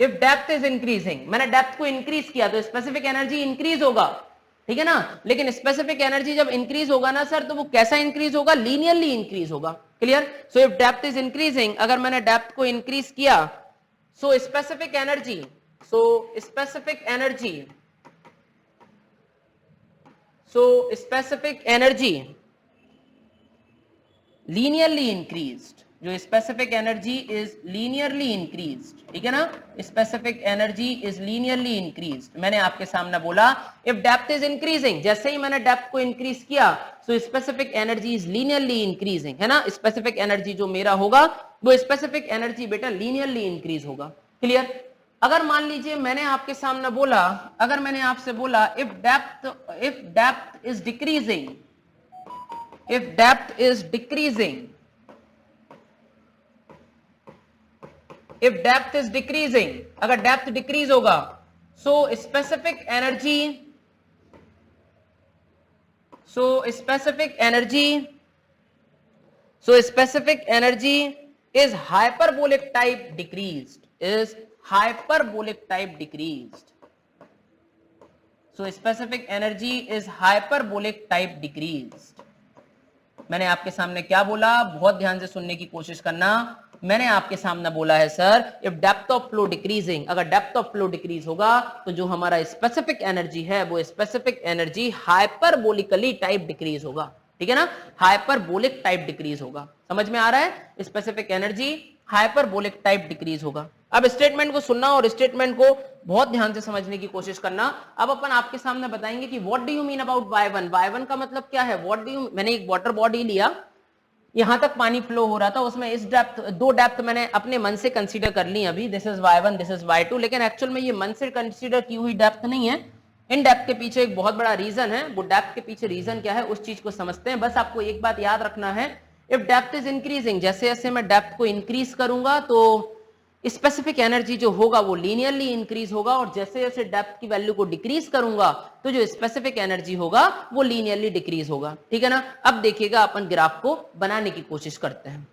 if depth is increasing, मैंने डेप्थ को इंक्रीज किया तो स्पेसिफिक एनर्जी इंक्रीज होगा, ठीक है ना। लेकिन स्पेसिफिक एनर्जी जब इंक्रीज होगा ना सर, तो वो कैसा इंक्रीज होगा, लीनियरली इंक्रीज होगा। Clear. So if depth is increasing, अगर मैंने डेप्थ को इंक्रीज किया, so specific energy, specific energy linearly increased, जो specific energy is linearly increased, ठीक है ना, specific energy is linearly increased. मैंने आपके सामने बोला इफ डेप्थ इज इंक्रीजिंग, जैसे ही मैंने डेप्थ को इंक्रीज किया, so specific energy is linearly increasing, है ना। स्पेसिफिक एनर्जी जो मेरा होगा वो स्पेसिफिक एनर्जी बेटा लीनियरली इंक्रीज होगा। क्लियर। अगर मान लीजिए मैंने आपके सामने बोला, अगर मैंने आपसे बोला if depth is decreasing, if depth is decreasing, if depth is decreasing, अगर depth decrease होगा, so specific energy is hyperbolic type decreased, so specific energy is hyperbolic type decreased। मैंने आपके सामने क्या बोला, बहुत ध्यान से सुनने की कोशिश करना। मैंने आपके सामने बोला है sir if depth of flow decreasing, अगर डेप्थ ऑफ फ्लो डिक्रीज होगा तो जो हमारा स्पेसिफिक एनर्जी है वो स्पेसिफिक एनर्जी हाइपरबोलिकली टाइप डिक्रीज होगा, ठीक है ना, हाइपरबोलिक टाइप डिक्रीज होगा। समझ में आ रहा है, specific energy hyperbolic type decrease होगा। अब स्टेटमेंट को सुनना और स्टेटमेंट को बहुत ध्यान से समझने की कोशिश करना। अब अपन आपके सामने बताएंगे कि what do you mean about y1, y1 का मतलब क्या है, व्हाट डू यू, मैंने एक वाटर बॉडी लिया, यहां तक पानी फ्लो हो रहा था, उसमें इस डेप्थ, दो डेप्थ मैंने अपने मन से कंसीडर कर ली अभी, this is y1, this is y2, लेकिन एक्चुअल में ये मन से कंसीडर की हुई डेप्थ नहीं है। इन डेप्थ के पीछे एक बहुत बड़ा रीजन है, वो डेप्थ के पीछे रीजन क्या है उस चीज को समझते हैं। बस आपको एक बात याद रखना है, इफ डेप्थ इज इंक्रीजिंग, जैसे जैसे मैं डेप्थ को इंक्रीज करूंगा तो स्पेसिफिक एनर्जी जो होगा वो लीनियरली इंक्रीज होगा, और जैसे जैसे डेप्थ की वैल्यू को डिक्रीज करूंगा तो जो स्पेसिफिक एनर्जी होगा वो लीनियरली डिक्रीज होगा, ठीक है ना। अब देखिएगा अपन ग्राफ को बनाने की कोशिश करते हैं।